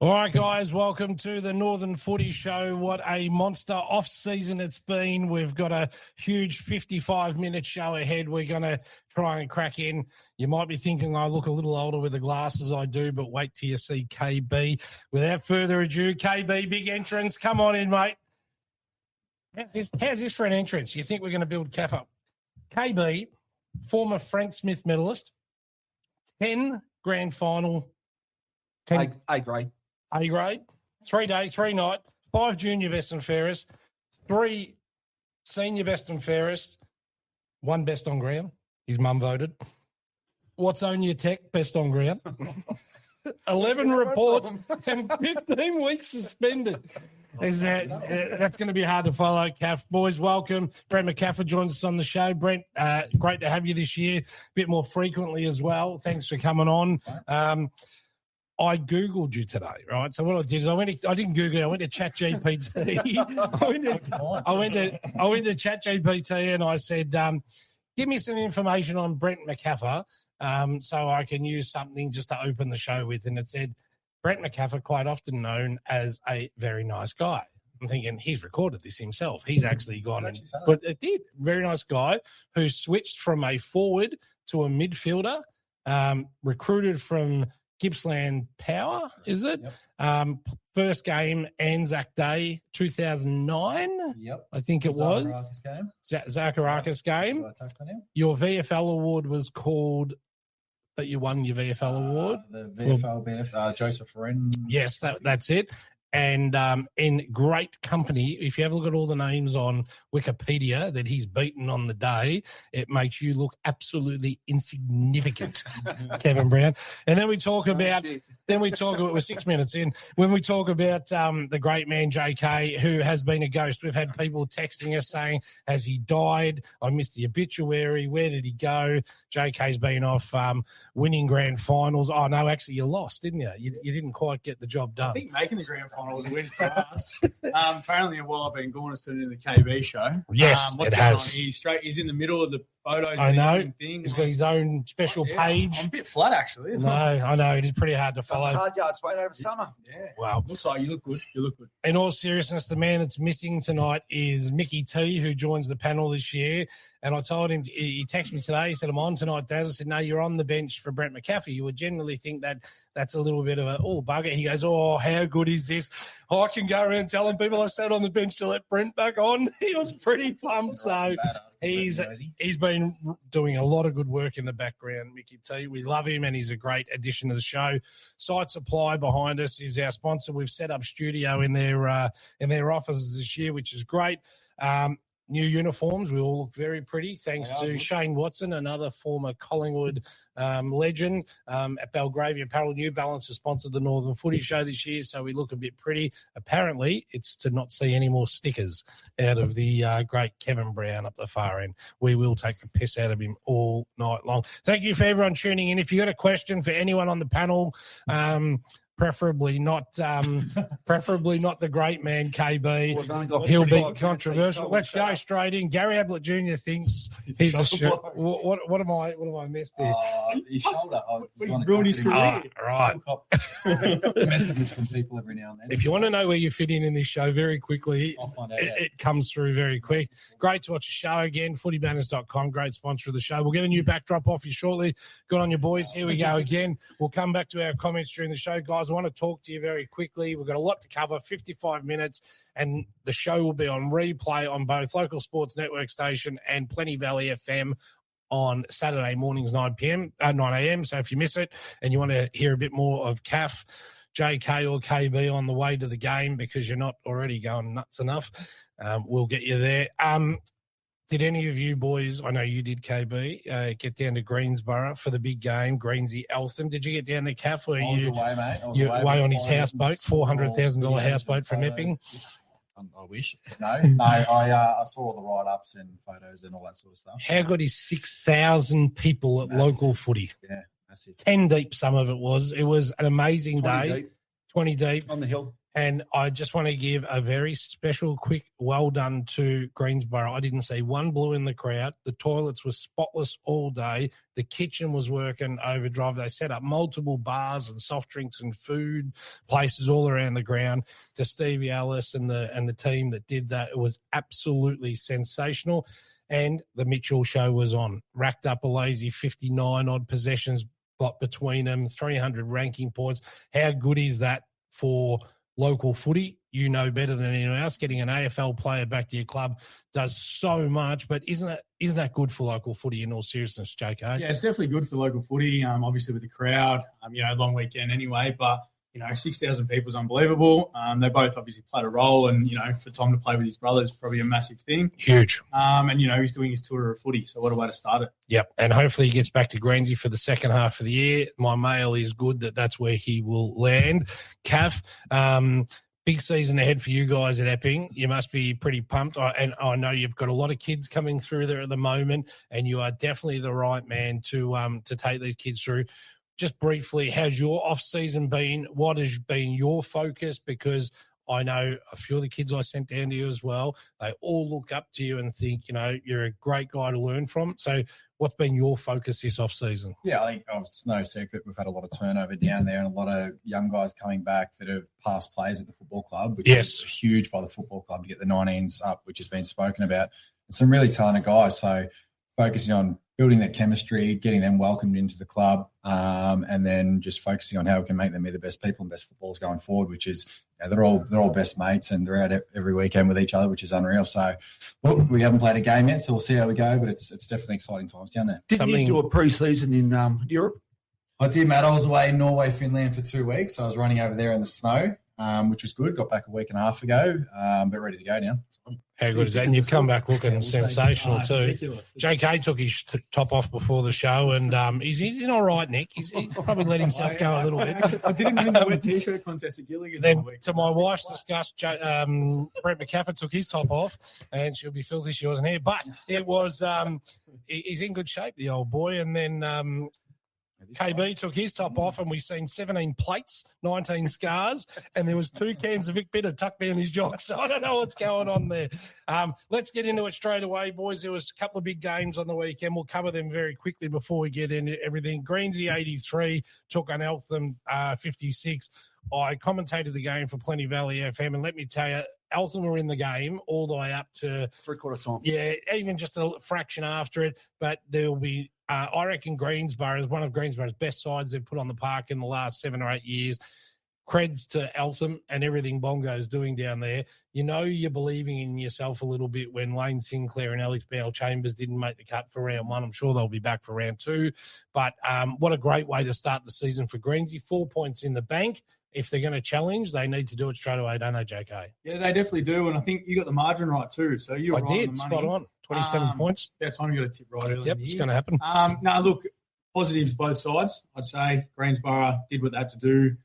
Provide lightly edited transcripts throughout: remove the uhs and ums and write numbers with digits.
All right, guys, welcome to the Northern Footy Show. What a monster off-season it's been. We've got a huge 55-minute show ahead. We're going to try and crack in. You might be thinking I look a little older with the glasses, I do, but wait till you see KB. Without further ado, KB, big entrance. Come on in, mate. How's this for an entrance? You think we're going to build Caff up? KB, former Frank Smith medalist, 10 grand final. 10 A-grade. A-grade, 3 days, 3 night, 5 junior best and fairest, 3 senior best and fairest, 1 best on ground. His mum voted. What's on your tech best on ground? 11 reports and 15 weeks suspended. That's going to be hard to follow, Caff. Boys, welcome. Brent McCaffrey joins us on the show. Brent, great to have you this year, a bit more frequently as well. Thanks for coming on. I Googled you today, right? So what I did is I didn't Google, I went to ChatGPT. I went to ChatGPT and I said, give me some information on Brent McCaffrey so I can use something just to open the show with. And it said, Brent McCaffrey, quite often known as a very nice guy. I'm thinking he's recorded this himself. He's actually gone and, but it did. Very nice guy who switched from a forward to a midfielder, recruited from Gippsland Power, is it? Yep. First game, Anzac Day, 2009. Yep. I think it was. Zacharakis game. Your VFL award was called, that you won your VFL award? The VFL, Joseph Wren. Yes, that's it. And in great company, if you have a look at all the names on Wikipedia that he's beaten on the day, it makes you look absolutely insignificant, Kevin Brown. And then we talk about, we're 6 minutes in, when we talk about the great man JK, who has been a ghost. We've had people texting us saying, has he died? I missed the obituary. Where did he go? JK's been off winning grand finals. Oh, no, actually, you lost, didn't you? You didn't quite get the job done. I think making the grand final was a win for us. Apparently, while I've been gone, it's turned into the KB show. Yes, it has. He's in the middle of the photos. I know. Thing. He's got his own special page. I'm a bit flat, actually. No, I know. It is pretty hard to follow. Hard yards wait over summer. Yeah. Wow. Looks like you look good. You look good. In all seriousness, the man that's missing tonight is Mickey T, who joins the panel this year. And I told him, he texted me today, he said, I'm on tonight, Daz. I said, no, you're on the bench for Brent McCaffrey. You would generally think that that's a little bit of a, bugger. He goes, how good is this? I can go around telling people I sat on the bench to let Brent back on. He was pretty pumped. So he's been doing a lot of good work in the background, Mickey T. We love him, and he's a great addition to the show. Site Supply behind us is our sponsor. We've set up studio in their offices this year, which is great. New uniforms, we all look very pretty, thanks to Shane Watson, another former Collingwood legend at Belgravia Apparel. New Balance has sponsored the Northern Footy Show this year, so we look a bit pretty. Apparently, it's to not see any more stickers out of the great Kevin Brown up the far end. We will take the piss out of him all night long. Thank you for everyone tuning in. If you've got a question for anyone on the panel, preferably not the great man KB. He'll be controversial. Let's go straight in. Gary Ablett Jr. thinks he's a shirt. What am I missed there? His shoulder. Ruined his career. Right. Messages from people every now and then. If you want to know where you fit in this show very quickly, I'll find out. It comes through very quick. Great to watch the show again. Footybanners.com, great sponsor of the show. We'll get a new backdrop off you shortly. Good on you, boys. Here we go again. We'll come back to our comments during the show, guys. I want to talk to you very quickly. We've got a lot to cover, 55 minutes, and the show will be on replay on both Local Sports Network station and Plenty Valley FM on Saturday mornings, 9 a.m. So if you miss it and you want to hear a bit more of Caff, JK or KB on the way to the game because you're not already going nuts enough, we'll get you there. Did any of you boys, I know you did, KB, get down to Greensborough for the big game, Greensy Eltham? Did you get down there, Caff? I was away, mate. You're away on his houseboat, $400,000 houseboat from Epping? I wish. No, I saw all the write-ups and photos and all that sort of stuff. How good is 6,000 people at local footy? Yeah, that's it. 10 deep, some of it was. It was an amazing day. 20 deep. On the hill. And I just want to give a very special, quick, well done to Greensboro. I didn't see one blue in the crowd. The toilets were spotless all day. The kitchen was working overdrive. They set up multiple bars and soft drinks and food places all around the ground. To Stevie Ellis and the team that did that, it was absolutely sensational. And the Mitchell show was on. Racked up a lazy 59-odd possessions between them, 300 ranking points. How good is that for local footy? You know better than anyone else. Getting an AFL player back to your club does so much, but isn't that good for local footy in all seriousness, JK? Yeah, it's definitely good for local footy, obviously with the crowd, long weekend anyway, but 6,000 people is unbelievable. They both obviously played a role, and, for Tom to play with his brother is probably a massive thing. Huge. And, he's doing his tour of footy, so what a way to start it. Yep, and hopefully he gets back to Greensy for the second half of the year. My mail is good that's where he will land. Caff, big season ahead for you guys at Epping. You must be pretty pumped. And I know you've got a lot of kids coming through there at the moment, and you are definitely the right man to take these kids through. Just briefly, how's your off-season been? What has been your focus? Because I know a few of the kids I sent down to you as well, they all look up to you and think, you're a great guy to learn from. So what's been your focus this off-season? Yeah, I think it's no secret we've had a lot of turnover down there and a lot of young guys coming back that have past players at the football club, which is huge by the football club to get the 19s up, which has been spoken about. And some really talented guys. So focusing on building that chemistry, getting them welcomed into the club, and then just focusing on how we can make them be the best people and best footballers going forward, which is they're all best mates and they're out every weekend with each other, which is unreal. So, look, we haven't played a game yet, so we'll see how we go, but it's definitely exciting times down there. Did you do a pre-season in Europe? I did, Matt. I was away in Norway, Finland for 2 weeks. So I was running over there in the snow, which was good. Got back a week and a half ago, but ready to go now. How good is that? And you've come back looking sensational too. Ridiculous. JK took his top off before the show, and he's in all right, Nick. He's probably let himself go a little bit. I didn't win the wet T-shirt contest at Gilligan. Then, to my wife's disgust, Brett McCaffrey took his top off, and she'll be filthy she wasn't here. But it was he's in good shape, the old boy. And then KB took his top off, and we've seen 17 plates, 19 scars, and there was 2 cans of Vic Bitter tucked down his jock. So I don't know what's going on there. Let's get into it straight away, boys. There was a couple of big games on the weekend. We'll cover them very quickly before we get into everything. Greensy 83 took on Eltham 56. I commentated the game for Plenty Valley FM, and let me tell you, Eltham were in the game all the way up to three-quarter time. Yeah, even just a fraction after it, but there will be I reckon Greensboro is one of Greensboro's best sides they've put on the park in the last 7 or 8 years. Creds to Eltham and everything Bongo's doing down there. You're believing in yourself a little bit when Lane Sinclair and Alex Bell-Chambers didn't make the cut for round 1. I'm sure they'll be back for round 2. But what a great way to start the season for Greensy. 4 points in the bank. If they're going to challenge, they need to do it straight away, don't they, JK? Yeah, they definitely do. And I think you got the margin right too. So you were right on the money. Spot on. 27 points. That's time you got to tip right early. Yep, it's going to happen. No, look, positives both sides. I'd say Greensboro did what they had to do.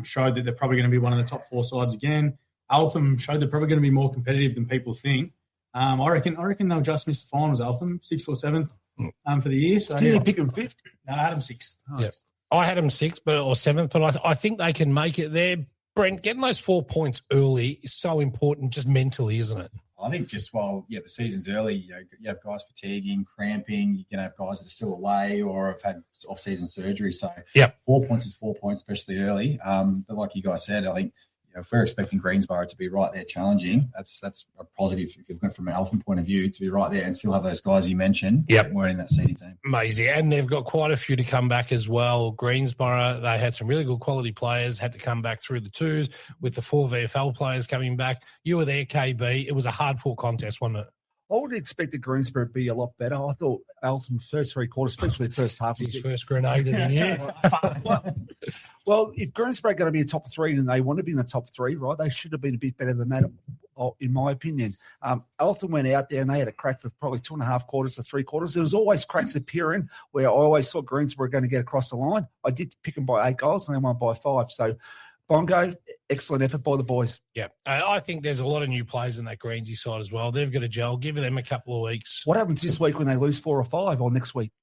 Showed that they're probably going to be one of the top 4 sides again. Eltham showed they're probably going to be more competitive than people think. I reckon they'll just miss the finals. Eltham 6th or 7th for the year. So Did you pick them 5th? No, I had them 6th. Yep. I had them 6th or 7th, but I think they can make it there. Brent, getting those 4 points early is so important, just mentally, isn't it? I think just while the season's early, you have guys fatiguing, cramping. You can have guys that are still away or have had off-season surgery. So 4 points is 4 points, especially early. But like you guys said, I think if we're expecting Greensboro to be right there challenging, that's a positive. If you're looking from an Eltham point of view, to be right there and still have those guys you mentioned that weren't in that senior team. Amazing. And they've got quite a few to come back as well. Greensboro, they had some really good quality players, had to come back through the 2s with the 4 VFL players coming back. You were there, KB. It was a hard-fought contest, wasn't it? I would have expected Greensboro to be a lot better. I thought Eltham first 3 quarters, especially the first half. His first grenade of the year. Well, if Greensboro are going to be a top 3 and they want to be in the top 3, right, they should have been a bit better than that, in my opinion. Eltham went out there and they had a crack for probably 2.5 quarters to 3 quarters. There was always cracks appearing where I always thought Greensboro were going to get across the line. I did pick them by 8 goals and they won by 5. So, Bongo, excellent effort by the boys. Yeah, I think there's a lot of new players in that Greensy side as well. They've got a gel. Give them a couple of weeks. What happens this week when they lose 4 or 5 or next week?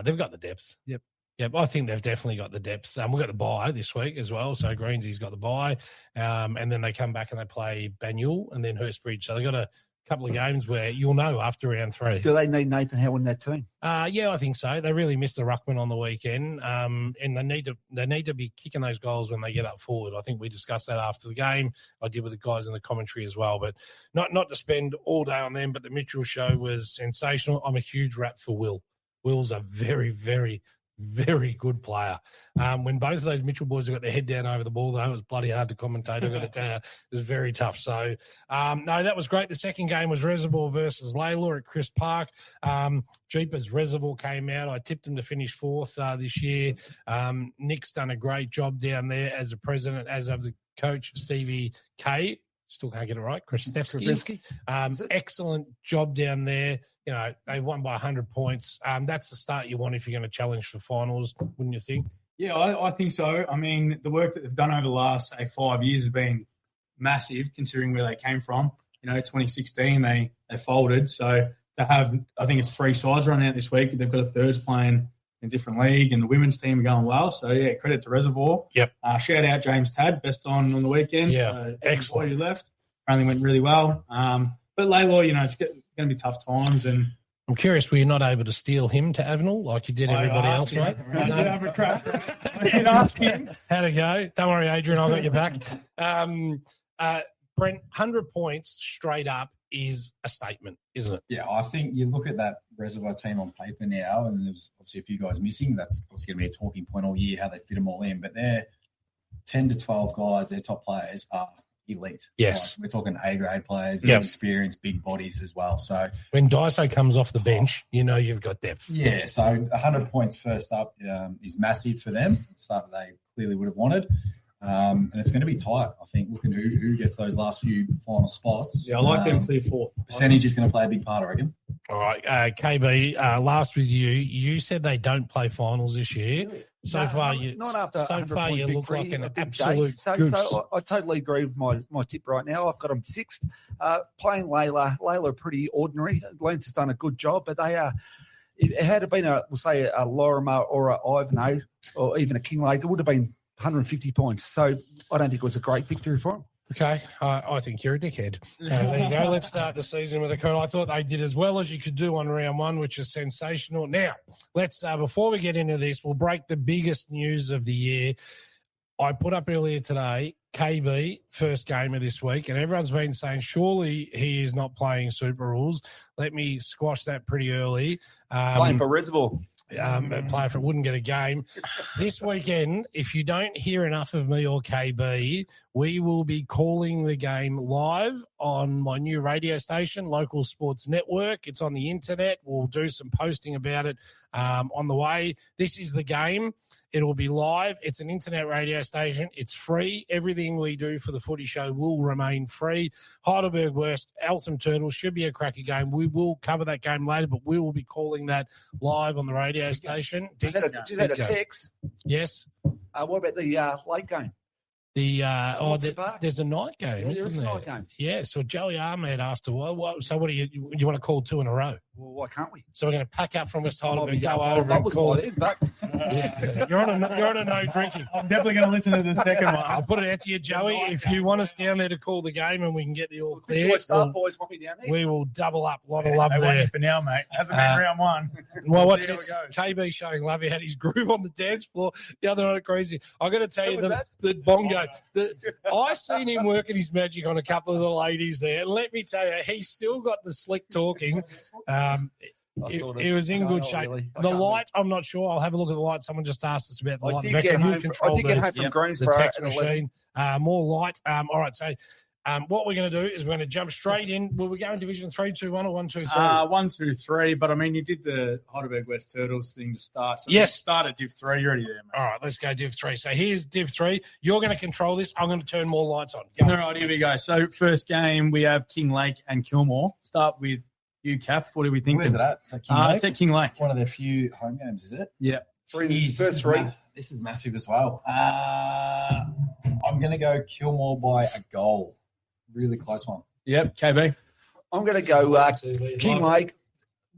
They've got the depth. Yep. Yeah, I think they've definitely got the depth. We've got the bye this week as well. So Greensy's got the bye. And then they come back and they play Banyule and then Hurstbridge. So they've got a couple of games where you'll know after round 3. Do they need Nathan Howe in that team? Yeah, I think so. They really missed the ruckman on the weekend, and they need to be kicking those goals when they get up forward. I think we discussed that after the game. I did with the guys in the commentary as well, but not to spend all day on them. But the Mitchell show was sensational. I'm a huge rap for Will. Will's a very, very, very good player. When both of those Mitchell boys have got their head down over the ball, though, it was bloody hard to commentate. I've got to tell you, it was very tough. So, no, that was great. The second game was Reservoir versus Layla at Chris Park. Jeepers Reservoir came out. I tipped them to finish 4th this year. Nick's done a great job down there as a president, as of the coach, Stevie K. Still can't get it right. Kristevsky. Excellent job down there. You know, they won by 100 points. That's the start you want if you're going to challenge for finals, wouldn't you think? Yeah, I think so. I mean, the work that they've done over the last, 5 years has been massive considering where they came from. 2016, they folded. So to have, I think it's 3 sides running out this week. They've got a thirds playing in a different league and the women's team are going well. So, yeah, credit to Reservoir. Yep. Shout out James Tadd, best on the weekend. Yeah, excellent. You left. Apparently went really well. But Layla, it's going to be tough times. And I'm curious, were you not able to steal him to Avenel like you did everybody else, mate? I did have a track. I did ask him. How'd it go? Don't worry, Adrian, I got your back. Brent, 100 points straight up is a statement, isn't it? Yeah, I think you look at that Reservoir team on paper now, and there's obviously a few guys missing. That's obviously going to be a talking point all year, how they fit them all in. But they're 10 to 12 guys, their top players are elite. Yes. We're talking A-grade players, they're experienced, big bodies as well. So when Daiso comes off the bench, you've got depth. Yeah, so 100 points first up is massive for them. It's that they clearly would have wanted. And it's going to be tight, I think, looking who gets those last few final spots. Yeah, I like them clear 4th. Percentage is going to play a big part, I reckon. All right, KB, last with you. You said they don't play finals this year. So far, you look like an absolute goose. So I totally agree with my tip right now. I've got them 6th. Playing Layla are pretty ordinary. Lance has done a good job, but they are. It had been a Lorimer or a Ivanhoe or even a Kinglake, it would have been 150 points. So I don't think it was a great victory for them. Okay, I think you're a dickhead. There you go. Let's start the season with a code. I thought they did as well as you could do on round 1, which is sensational. Now, let's before we get into this, we'll break the biggest news of the year. I put up earlier today, KB, first game of this week, and everyone's been saying, surely he is not playing Super Rules. Let me squash that pretty early. Playing for Reservoir. Player for wouldn't get a game. This weekend, if you don't hear enough of me or KB, we will be calling the game live on my new radio station, Local Sports Network. It's on the internet. We'll do some posting about it on the way. This is the game. It'll be live. It's an internet radio station. It's free. Everything we do for the Footy Show will remain free. Heidelberg West, Eltham Turtles should be a cracker game. We will cover that game later, but we will be calling that live on the radio station. Is that a text? Yes. What about the late game? There's a night game, isn't there? Night game. Yeah, so Joey Ahmed asked so what do you want to call 2 in a row? Well, why can't we? So we're going to pack up from West Heidelberg, go over and call it. Yeah. You're on a no drinking. I'm definitely going to listen to the second one. I'll put it out to you, Joey. If you want us down there to call the game and we can get the all clear, boys want me down there. We will double up. A lot of love there. For now, mate. Hasn't been round 1. Well, what's this? KB showing love. He had his groove on the dance floor the other night. Crazy. I got to tell you, the bongo. I seen him working his magic on a couple of the ladies there. Let me tell you, he's still got the slick talking. It was in good shape. Really. The light, I'm not sure. I'll have a look at the light. Someone just asked us about the light. I did get home from Greensboro. The text machine. More light. All right, so what we're going to do is we're going to jump straight in. Will we go in Division 3, 2, 1 or 1, 2, 3? 1, 2, 3. But, I mean, you did the Heidelberg West Turtles thing to start. So yes. Start at Div 3. You're already there, mate. All right, let's go Div 3. So here's Div 3. You're going to control this. I'm going to turn more lights on. All right, here we go. So first game, we have Kinglake and Kilmore. Start with you, Caff. What do we think? Where's it at? So Kinglake? It's at Kinglake. One of their few home games, is it? Yeah. First 3. This is massive as well. I'm going to go Kilmore by a goal. Really close one. Yep, KB. I'm going to go Kinglake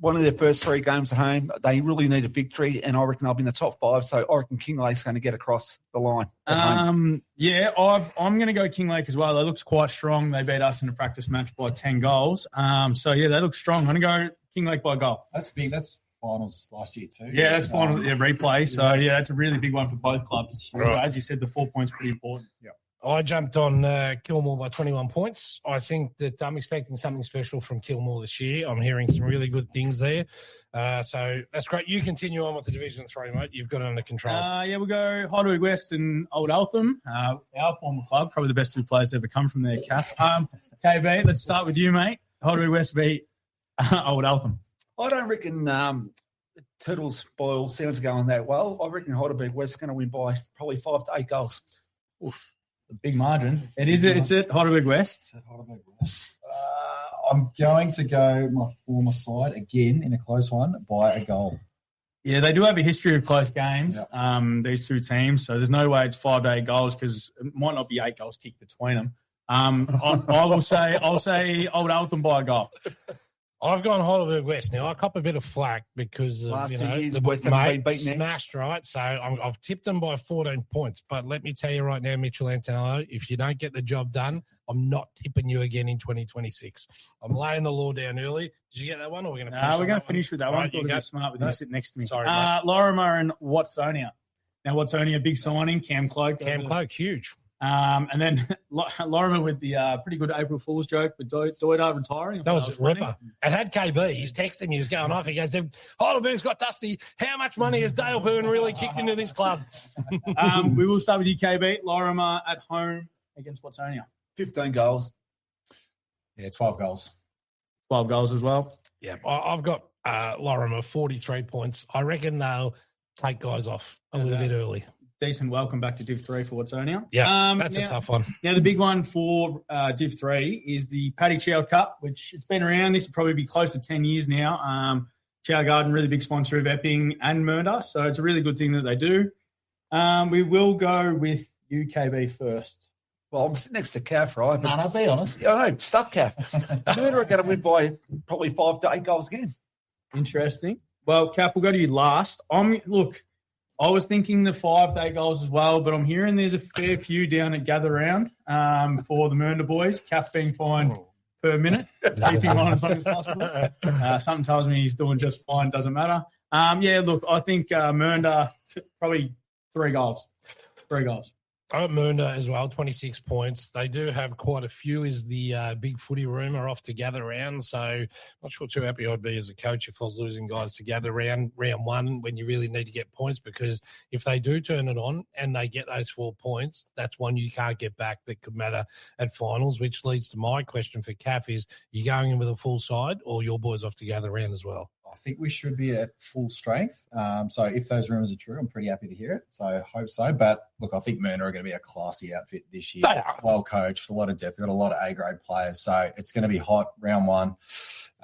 one of their first 3 games at home. They really need a victory, and I reckon they'll be in the top 5. So I reckon Kinglake is going to get across the line. I'm going to go Kinglake as well. They look quite strong. They beat us in a practice match by 10 goals. They look strong. I'm going to go Kinglake by a goal. That's big. That's finals last year too. Yeah, that's final replay. So, that's a really big one for both clubs. Right. So, as you said, the 4 points pretty important. Yeah. I jumped on Kilmore by 21 points. I think that I'm expecting something special from Kilmore this year. I'm hearing some really good things there. So that's great. You continue on with the Division 3, mate. You've got it under control. We'll go Heidelberg West and Old Eltham, our former club. Probably the best 2 players to ever come from there, Caff. KB, let's start with you, mate. Heidelberg West beat Old Eltham. I don't reckon Turtles, by all sounds, are going that well. I reckon Heidelberg West are going to win by probably 5 to 8 goals. Oof. A big margin. It's at Heidelberg West. It's at Heidelberg West. I'm going to go my former side again in a close one by a goal. Yeah, they do have a history of close games, these 2 teams. So there's no way it's 5 to 8 goals because it might not be 8 goals kicked between them. I'll say Old Eltham by a goal. I've gone Heidelberg West. Now, I cop a bit of flack because the West have been smashed, right? So I've tipped them by 14 points. But let me tell you right now, Mitchell Antonello, if you don't get the job done, I'm not tipping you again in 2026. I'm laying the law down early. Did you get that one, or are we going to finish? We're going to finish with that one. Right, you go smart with you sitting next to me. Sorry, mate. Lorimer and Watsonia. Now, Watsonia, big signing. Cam Cloak, huge. And then Lorimer with the pretty good April Fool's joke with Doida retiring. That was ripper. And had KB, he's texting me, he's going off. He goes, Heidelberg's got Dusty. How much money has Dale Byrne really kicked into this club? We will start with you, KB. Lorimer at home against Watsonia. 15 goals. Yeah, 12 goals. 12 goals as well. Yeah, I've got Lorimer, 43 points. I reckon they'll take guys off a little bit early. Decent welcome back to Div 3 for Watsonia. Yeah, that's a tough one. Now, the big one for Div 3 is the Paddy Chow Cup, which it's been around. This will probably be close to 10 years now. Chow Garden, really big sponsor of Epping and Mernda, so it's a really good thing that they do. We will go with UKB first. Well, I'm sitting next to Caff, right? No, I'll be honest. I know, stuff Caff. Mernda are going to win by probably 5 to 8 goals again. Interesting. Well, Caff, we'll go to you last. I was thinking the 5 to 8 goals as well, but I'm hearing there's a fair few down at Gather Round for the Mernda boys. Caff being fined per minute, keeping him on as long as possible. Something tells me he's doing just fine, doesn't matter. I think Mernda, probably 3 goals. 3 goals. I got Mernda as well, 26 points. They do have quite a few. Is the big footy rumour off to Gather Round? So not sure too happy I'd be as a coach if I was losing guys to Gather Round round 1 when you really need to get points, because if they do turn it on and they get those 4 points, that's one you can't get back that could matter at finals, which leads to my question for Caff is, you going in with a full side or your boys off to Gather Round as well? I think we should be at full strength. So if those rumours are true, I'm pretty happy to hear it. So I hope so. But look, I think Mernda are going to be a classy outfit this year. They are. Well coached, a lot of depth. They've got a lot of A-grade players. So it's going to be hot round 1.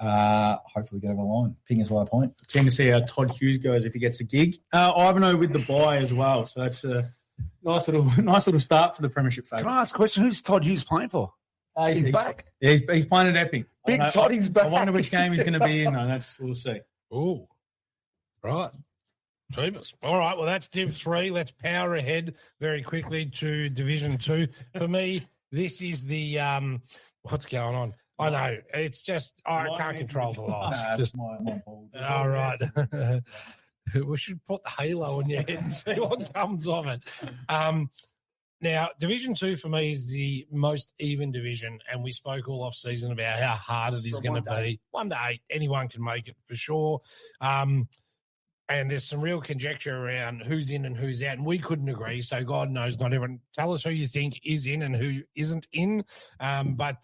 Hopefully get over the line. Ping is my point. Keen to see how Todd Hughes goes if he gets a gig. Ivano with the bye as well. So that's a nice little start for the premiership favourite. Can I ask a question? Who's Todd Hughes playing for? He's back. Yeah, he's playing at Epping. Big Toddy's back. I wonder which game he's going to be in, though. We'll see. Oh, right. Jeebus. All right, well, that's Div 3. Let's power ahead very quickly to Division 2. For me, this is the what's going on? I know. It's just I can't control the lights. Just my ball. All right. We should put the halo on your head and see what comes of it. Now, Division 2 for me is the most even division, and we spoke all off-season about how hard it is going to be. 1 to 8, anyone can make it for sure. And there's some real conjecture around who's in and who's out, and we couldn't agree, so God knows not everyone. Tell us who you think is in and who isn't in. First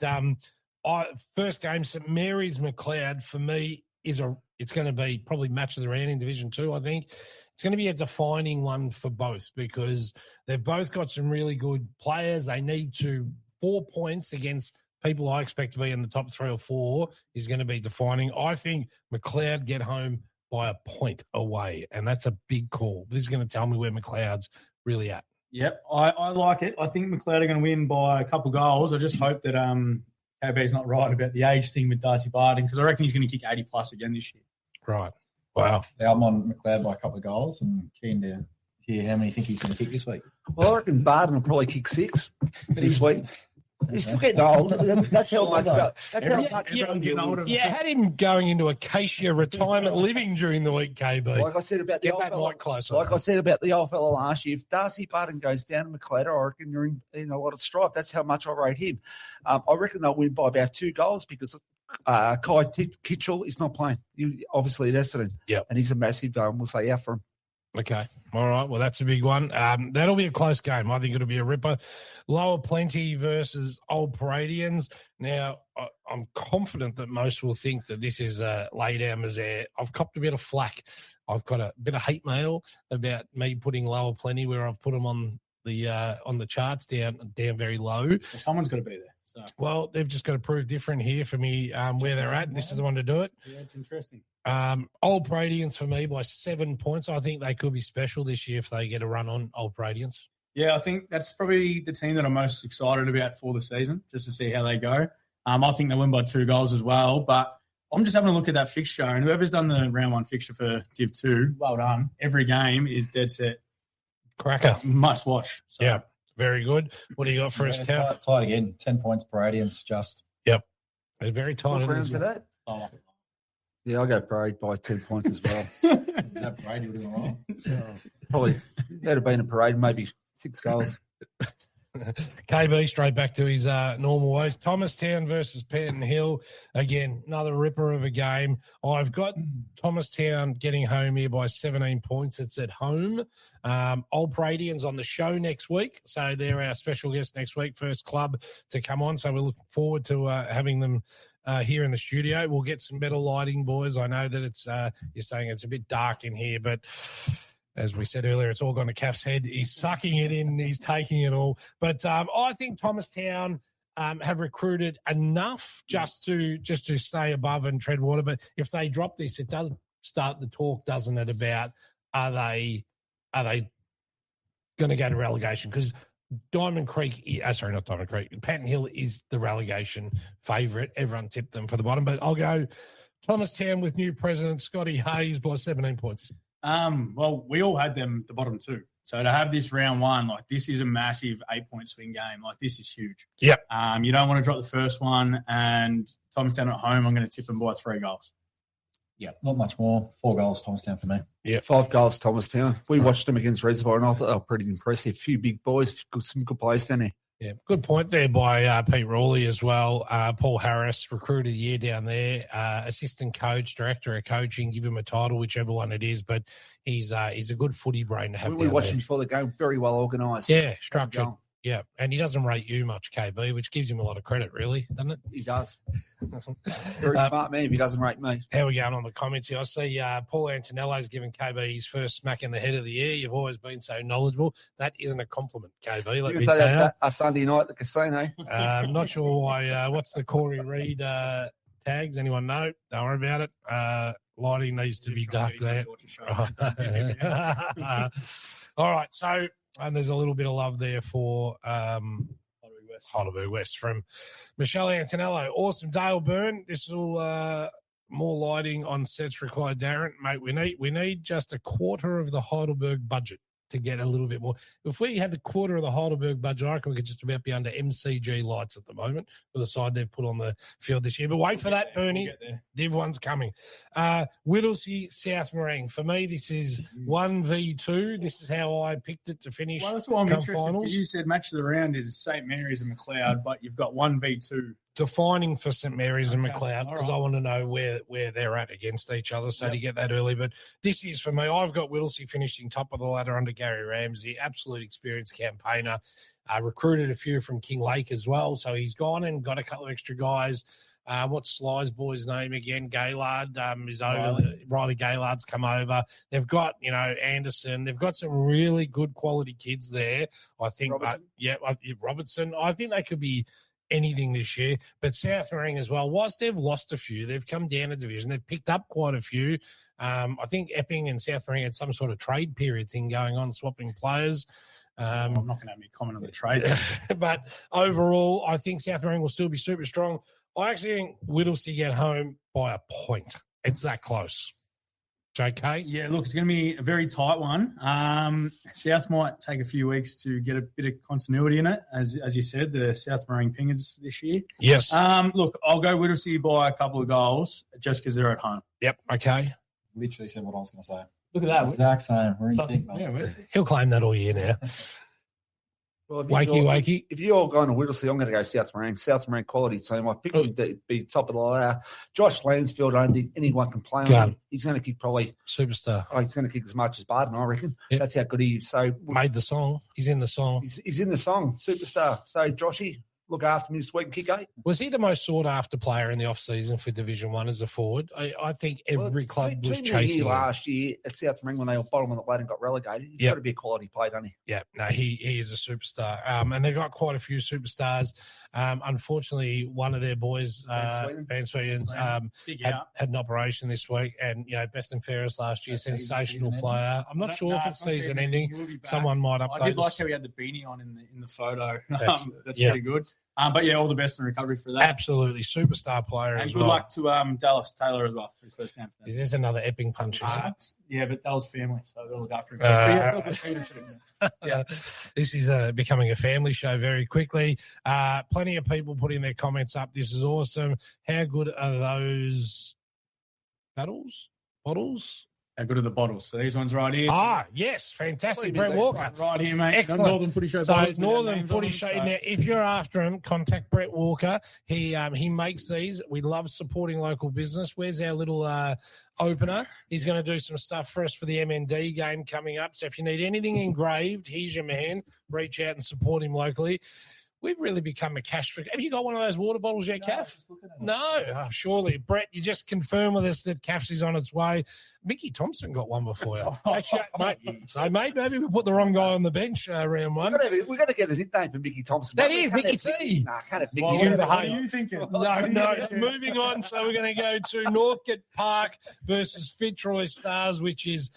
game, St Mary's McLeod, for me, it's going to be probably match of the round in Division 2, I think. It's going to be a defining one for both because they've both got some really good players. They need 4 points against people I expect to be in the top 3 or 4 is going to be defining. I think McLeod get home by a point away, and that's a big call. This is going to tell me where McLeod's really at. Yep, I like it. I think McLeod are going to win by a couple goals. I just hope that KB's not right about the age thing with Darcy Barton because I reckon he's going to kick 80-plus again this year. Right. Wow. Yeah, I'm on McLeod by a couple of goals and keen to hear how many you think he's going to kick this week. Well, I reckon Barden will probably kick 6 this week. He's still getting old. That's how much. Everyone's getting older. Yeah, had him going into Acacia retirement living during the week, KB. Like I said about the Get old that fella, mic closer. like I said about the old fella last year, if Darcy Barden goes down to McLeod, I reckon you're in a lot of strife. That's how much I rate him. I reckon they'll win by about 2 goals because Kai Kitchell is not playing. Obviously, at Essendon. Yep. And he's a massive we'll say out for him. Okay. All right. Well, that's a big one. That'll be a close game. I think it'll be a ripper. Lower Plenty versus Old Paradians. Now, I'm confident that most will think that this is a lay down misère. I've copped a bit of flack. I've got a bit of hate mail about me putting Lower Plenty where I've put them on the charts down very low. Well, someone's got to be there. So. Well, they've just got to prove different here for me where they're at. This is the one to do it. Yeah, it's interesting. Old Paradians for me by 7 points. I think they could be special this year if they get a run on Old Paradians. Yeah, I think that's probably the team that I'm most excited about for the season, just to see how they go. I think they win by 2 goals as well, but I'm just having a look at that fixture, and whoever's done the round 1 fixture for Div 2, well done. Every game is dead set. Cracker. Must watch. So. Yeah, very good. What do you got for us, Cal? Tight again. 10 points, Paradians just. Yep. They're very tight. What rounds are that? Yeah, I'll go Parade by 10 points as well. That Parade would have been wrong. Probably that'd have been a Parade, maybe 6 goals. KB straight back to his normal ways. Thomastown versus Panton Hill. Again, another ripper of a game. I've got Thomastown getting home here by 17 points. It's at home. Old Paradians on the show next week. So they're our special guest next week, first club to come on. So we're looking forward to having them here in the studio. We'll get some better lighting, boys. I know that it's you're saying it's a bit dark in here, but as we said earlier, it's all gone to Caff's head. He's sucking it in. He's taking it all. But I think Thomastown have recruited enough just to stay above and tread water. But if they drop this, it does start the talk, doesn't it, about are they going to go to relegation? Because Diamond Creek, not Diamond Creek, Panton Hill is the relegation favourite. Everyone tipped them for the bottom. But I'll go Thomastown with new president Scotty Hayes by 17 points. Well, we all had them the bottom 2. So to have this round 1, like this is a massive 8-point swing game. Like this is huge. Yep. You don't want to drop the first one, and Thomastown at home, I'm going to tip them by 3 goals. Yeah, not much more. 4 goals, Thomastown for me. Yeah, 5 goals, Thomastown. We watched them against Reservoir, and I thought they were pretty impressive. A few big boys, some good players down there. Yeah, good point there by Pete Rawley as well. Paul Harris, recruit of the year down there. Assistant coach, director of coaching, give him a title, whichever one it is. But he's a good footy brain to have. We watched him before the game, very well organised. Yeah, structured. Yeah, and he doesn't rate you much, KB, which gives him a lot of credit, really, doesn't it? He does. Very smart man if he doesn't rate me. How are we going on the comments here? I see Paul Antonello's giving KB his first smack in the head of the year. You've always been so knowledgeable. That isn't a compliment, KB. Let me tell you. A Sunday night at the casino. I'm not sure why. What's the Corey Reid tags? Anyone know? Don't worry about it. Lighting needs to be dark there. All right, so... And there's a little bit of love there for Heidelberg West from Michelle Antonello. Awesome. Dale Byrne, this will more lighting on sets required, Darren. Mate, we need just a quarter of the Heidelberg budget to get a little bit more. If we had the quarter of the Heidelberg budget, I reckon we could just about be under MCG lights at the moment for the side they've put on the field this year. But wait for that, Bernie. Div 1's coming. Whittlesea, South Morang. For me, this is 1v2. This is how I picked it to finish. Well, that's what I'm interested in. Finals. You said match of the round is St. Mary's and McLeod, but you've got 1v2. Defining for St. Mary's and McLeod because right. I want to know where they're at against each other, so to get that early. But this is, for me, I've got Whittlesea finishing top of the ladder under Gary Ramsey, absolute experienced campaigner, recruited a few from King Lake as well, so he's gone and got a couple of extra guys. What's Sly's boy's name again? Gaylard is over. Riley Gaylard's come over. They've got, Anderson. They've got some really good quality kids there, I think. Robertson. I think they could be anything this year. But South Morang as well, whilst they've lost a few, they've come down a division. They've picked up quite a few. I think Epping and South Morang had some sort of trade period thing going on, swapping players. I'm not going to have any comment on the trade. But overall, I think South Morang will still be super strong. I actually think Whittlesea get home by a point. It's that close. JK? Yeah, look, it's going to be a very tight one. South might take a few weeks to get a bit of continuity in it, as you said, the South Marine Pingers this year. Yes. Look, I'll go Whittlesea by a couple of goals just because they're at home. Yep, okay. Literally said what I was going to say. Look at that. Exact same. We're in sync, mate. Yeah, He'll claim that all year now. Well, wakey. If you're all going to Whittlesea, I'm going to go South Marine. South Marine quality team. I picked him to be top of the ladder. Josh Lansfield, I don't think anyone can play on him. He's going to kick probably superstar. He's going to kick as much as Barton, I reckon. Yep. That's how good he is. So made the song. He's in the song. He's in the song. Superstar. So Joshy, look after me this week and kick 8. Was he the most sought-after player in the off-season for Division 1 as a forward? I think every club was chasing him. Last year at South Marine when they were bottom of the ladder and got relegated. He's got to be a quality player, doesn't he? Yeah, no, he is a superstar. And they've got quite a few superstars. Unfortunately, one of their boys, Van Sweden, had an operation this week. And, best and fairest last year, sensational player. I'm not sure if it's season ending. Someone might update us. I did like how he had the beanie on in the photo. That's pretty good. But all the best in recovery for that. Absolutely. Superstar player as well. And good luck to Dallas Taylor as well for his first game. Is this another Epping punch? Yeah, but Dallas family, so they'll look after him. This is becoming a family show very quickly. Plenty of people putting their comments up. This is awesome. How good are those bottles? How good are the bottles? So these ones right here. Yes. Fantastic. Brett Walker. Right here, mate. Excellent. Northern Footy Show. So Northern Footy Show. Now, if you're after him, contact Brett Walker. He makes these. We love supporting local business. Where's our little opener? He's going to do some stuff for us for the MND game coming up. So if you need anything engraved, he's your man. Reach out and support him locally. We've really become a cash freak. Have you got one of those water bottles yet, Caff? No, surely. Brett, you just confirm with us that Caff's is on its way. Mickey Thompson got one before you. Actually, mate, maybe we put the wrong guy on the bench round one. We've got to get a nickname for Mickey Thompson. That is Mickey T. Nah, can't have Mickey. What are you thinking? No. Moving on. So we're going to go to Northcote Park versus Fitzroy Stars, which is...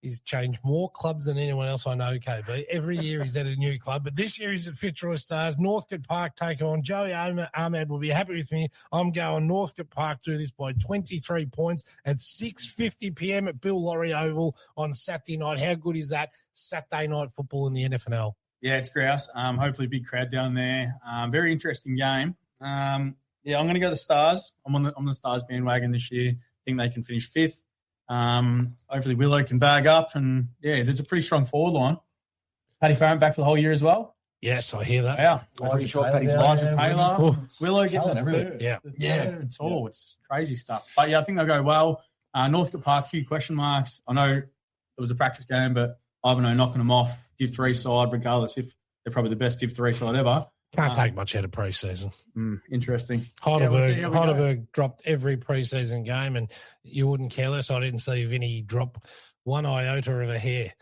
He's changed more clubs than anyone else I know, KB. Every year he's at a new club, but this year he's at Fitzroy Stars. Northcote Park take on Joey Ahmed will be happy with me. I'm going Northcote Park do this by 23 points at 6:50 p.m. at Bill Laurie Oval on Saturday night. How good is that? Saturday night football in the NFNL. Yeah, it's grouse. Hopefully a big crowd down there. Very interesting game. I'm going to go the Stars. I'm on the Stars bandwagon this year. I think they can finish 5th. Hopefully Willow can bag up, and there's a pretty strong forward line. Paddy Farron back for the whole year as well. Yes, I hear that. Yeah, Elijah Taylor, Willow getting everywhere. Yeah, it's all crazy stuff. But I think they'll go well. Northcote Park, a few question marks. I know it was a practice game, but Ivanhoe knocking them off. Div 3 side, regardless if they're probably the best Div 3 side ever. Can't take much out of pre-season. Interesting. Heidelberg dropped every pre-season game, and you wouldn't care less. I didn't see Vinny drop one iota of a hair.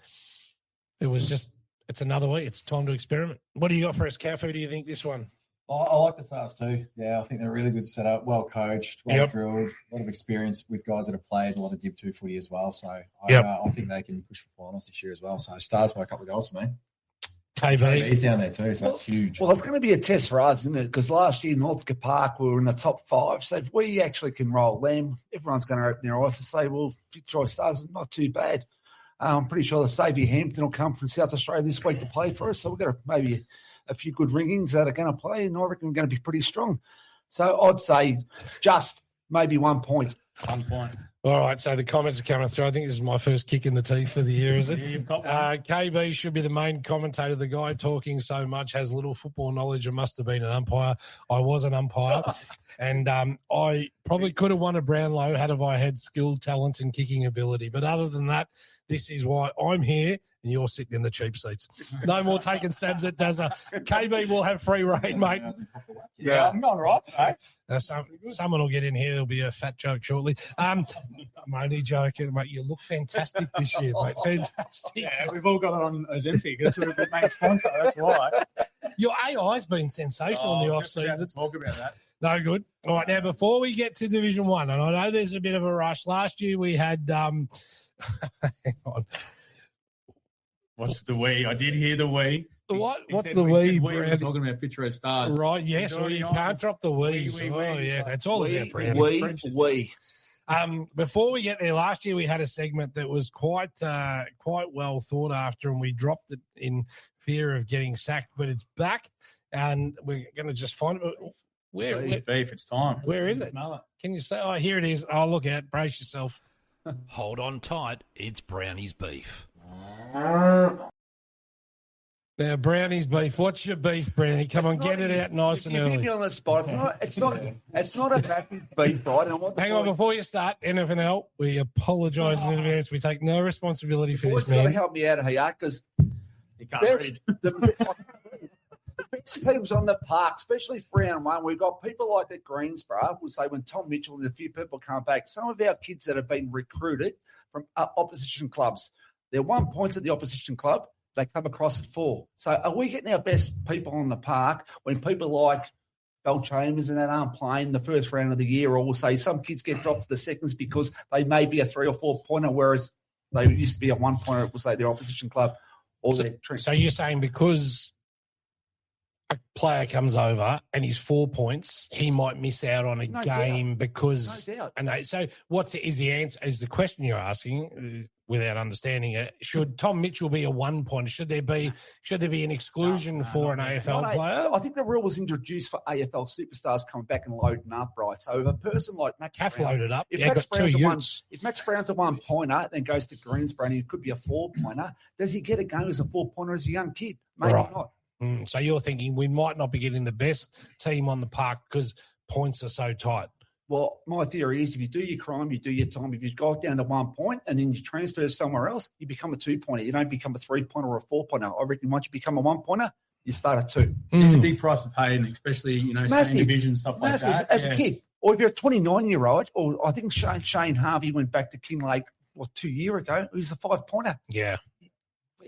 It was just, it's another week. It's time to experiment. What do you got for us, Caff? Who do you think this one? I like the Stars too. Yeah, I think they're a really good setup, well coached, well drilled, a lot of experience with guys that have played a lot of Div 2 footy as well. So I think they can push for finals this year as well. So Stars by a couple of goals for me. KB's down there too, so that's huge. Well, it's going to be a test for us, isn't it? Because last year, Northcote Park, we were in the top 5. So if we actually can roll them, everyone's going to open their eyes to say, well, Fitzroy Stars is not too bad. I'm pretty sure the Xavier Hampton will come from South Australia this week to play for us. So we've got maybe a few good ringings that are going to play, and I reckon we're going to be pretty strong. So I'd say just maybe 1 point. 1 point. All right, so the comments are coming through. I think this is my first kick in the teeth for the year, is it? Yeah, you've got one. KB should be the main commentator. The guy talking so much has little football knowledge and must have been an umpire. I was an umpire, and I probably could have won a Brownlow had I had skill, talent, and kicking ability. But other than that, this is why I'm here and you're sitting in the cheap seats. No more taking stabs at Dazza. KB will have free reign, mate. Yeah, I'm going right today. Someone will get in here. There'll be a fat joke shortly. I'm only joking, mate. You look fantastic this year, mate. Fantastic. Yeah, we've all got it on Ozempic. That's what we've made sponsor. That's why. Your AI's been sensational in the off-season. Talk about that. No good. All right, now before we get to Division 1, and I know there's a bit of a rush. Last year we had hang on. What's the we? I did hear the we. What's the we? We're talking about Fitzroy Stars. Right, yes. Well, you can't drop the we's. Yeah, that's all about Brandon. We. Before we get there, last year we had a segment that was quite well thought after, and we dropped it in fear of getting sacked, but it's back, and we're going to just find it. Where beef, it's time. Where is it? Can you say? Oh, here it is. Oh, look out. Brace yourself. Hold on tight. It's Brownie's beef. Now, Brownie's beef. What's your beef, Brownie? Come on, get it out nice and you early. Hit me on the spot. It's not a bad beef, right? Hang on, before you start, NFNL, we apologise in advance. We take no responsibility for this, man. man. Got to help me out here, because the best teams on the park, especially 3-on-1, we've got people like at Greensborough, we'll say when Tom Mitchell and a few people come back, some of our kids that have been recruited from opposition clubs, they're 1 point at the opposition club, they come across at 4. So are we getting our best people on the park when people like Bell Chambers and that aren't playing the first round of the year, or we'll say some kids get dropped to the seconds because they may be a 3 or 4 pointer, whereas they used to be a 1 pointer, we'll say their opposition club. Or so you're saying because a player comes over and he's 4 points, he might miss out on a game because. No doubt. And so is the answer? Is the question you're asking without understanding it? Should Tom Mitchell be a 1 point? Should there be an exclusion for an AFL player? I think the rule was introduced for AFL superstars coming back and loading up, right? So if a person like Max Caff Brown, loaded up, if Max Brown's a 1 pointer, then goes to Greensborough and he could be a 4 pointer, does he get a game as a 4 pointer as a young kid? Maybe not. So you're thinking we might not be getting the best team on the park because points are so tight. Well, my theory is if you do your crime, you do your time. If you go down to 1 point and then you transfer somewhere else, you become a 2 pointer. You don't become a 3 pointer or a 4 pointer. I reckon once you become a 1 pointer, you start at 2. It's a big price to pay, and especially same division stuff like that. As a kid, or if you're a 29-year-old, or I think Shane Harvey went back to Kinglake 2 years ago. He was a 5 pointer. Yeah.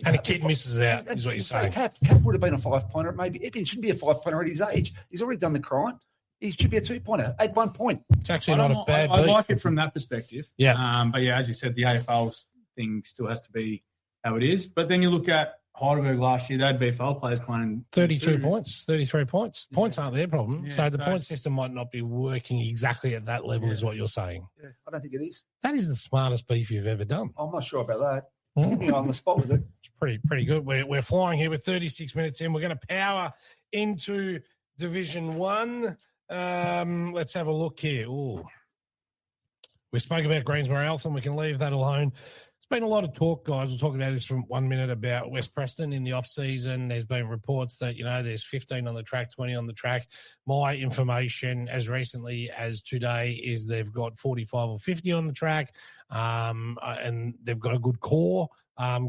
And a kid misses out, is what you're saying. Caff would have been a 5 pointer. Maybe he shouldn't be a 5 pointer at his age. He's already done the crime. He should be a 2 pointer at 1 point. It's actually not a bad I like it from that perspective. Yeah. But yeah, as you said, the AFL thing still has to be how it is. But then you look at Heidelberg last year, they had VFL players playing 32 points, 33 points. Points aren't their problem. Yeah, so the point system might not be working exactly at that level, is what you're saying. Yeah, I don't think it is. That is the smartest beef you've ever done. I'm not sure about that. Keep me on the spot with it. It's pretty good. We're flying here with 36 minutes in. We're going to power into Division 1. Let's have a look here. Ooh. We spoke about Greensborough Eltham. We can leave that alone. There's been a lot of talk, guys. We'll talk about this from 1 minute about West Preston in the off-season. There's been reports that, there's 15 on the track, 20 on the track. My information as recently as today is they've got 45 or 50 on the track, and they've got a good core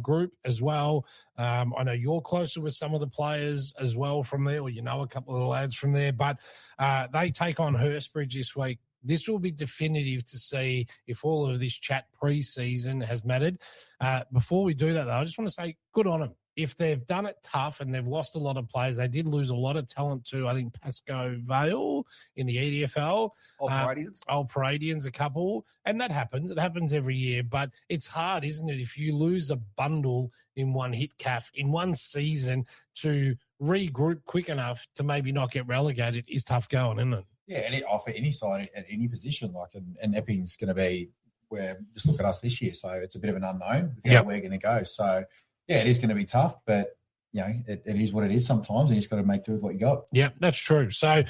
group as well. I know you're closer with some of the players as well from there, or a couple of the lads from there, but they take on Hurstbridge this week. This will be definitive to see if all of this chat pre-season has mattered. Before we do that, though, I just want to say good on them. If they've done it tough and they've lost a lot of players, they did lose a lot of talent to, I think, Pascoe Vale in the EDFL. Old Paradians, a couple. And that happens. It happens every year. But it's hard, isn't it, if you lose a bundle in one hit, Caff, in one season, to regroup quick enough to maybe not get relegated is tough going, isn't it? Yeah, and for any side at any position, and Epping's going to be where just look at us this year, so it's a bit of an unknown with how we're going to go. So, yeah, it is going to be tough, but it is what it is sometimes, and you just got to make do with what you got. Yeah, that's true. So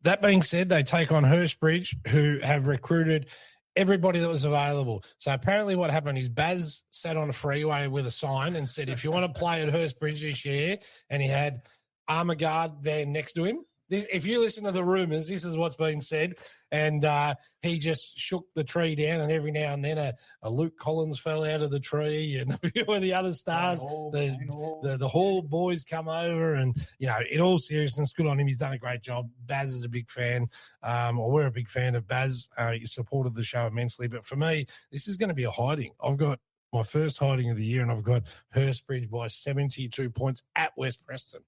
that being said, they take on Hurstbridge, who have recruited everybody that was available. So apparently what happened is Baz sat on a freeway with a sign and said, if you want to play at Hurstbridge this year, and he had armour guard there next to him. If you listen to the rumours, this is what's been said. And he just shook the tree down, and every now and then a Luke Collins fell out of the tree, and a few of the other stars, the Hall boys come over, and, in all seriousness, good on him. He's done a great job. Baz is a big fan, or we're a big fan of Baz. He supported the show immensely. But for me, this is going to be a hiding. I've got my first hiding of the year, and I've got Hurstbridge by 72 points at West Preston.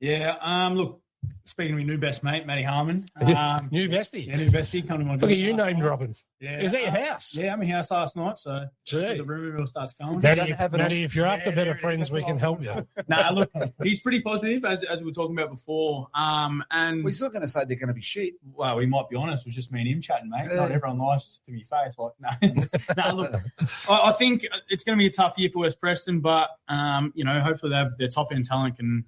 Yeah, look, Speaking of my new best mate, Matty Harmon. New bestie. Yeah, new bestie. Come to my Look at you name dropping. Yeah. Is that your house? Yeah, I'm in house last night, so Gee. the rumour mill starts going. Matty, if you're after better friends, we can help you. Nah, look, he's pretty positive, as we were talking about before. And Well, he's not going to say they're going to be shit. well, we might be honest. It was just me and him chatting, mate. Not everyone lies to me face. Like, no. No, look, I think it's going to be a tough year for West Preston, but hopefully their top end talent can,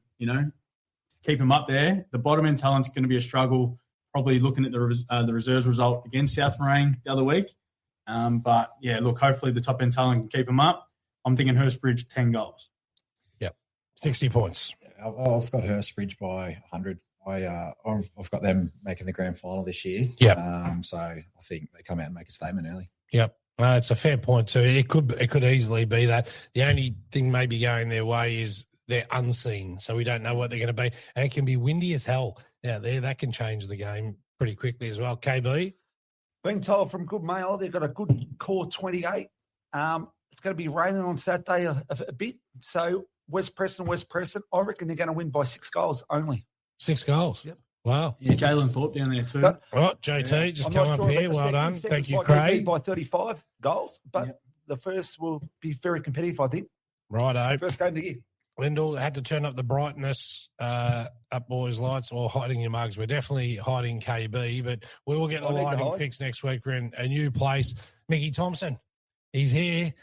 keep them up there. The bottom end talent's going to be a struggle. Probably looking at the reserves result against South Morang the other week. But yeah, look, hopefully the top end talent can keep them up. I'm thinking Hurstbridge 10 goals. Yep, 60 points. I've got Hurstbridge by 100. I've got them making the grand final this year. Yeah. So I think they come out and make a statement early. Yep. It's a fair point too. It could easily be that. The only thing maybe going their way is they're unseen, so we don't know what they're going to be, and it can be windy as hell out there. That can change the game pretty quickly as well. KB, Being told from Good Mail, they've got a good core 28. It's going to be raining on Saturday a bit, so West Preston, I reckon they're going to win by 6 goals only. 6 goals. Yep. Wow. Yeah, Jalen Thorpe down there too. Right, JT, just come up here. Well done. Thank you, Craig. By 35 goals, but the first will be very competitive, I think. Righto. First game of the year. Lyndall had to turn up the brightness up boys' lights or hiding your mugs. We're definitely hiding KB, but we will get the lighting fixed next week. We're in a new place. Mickey Thompson, he's here.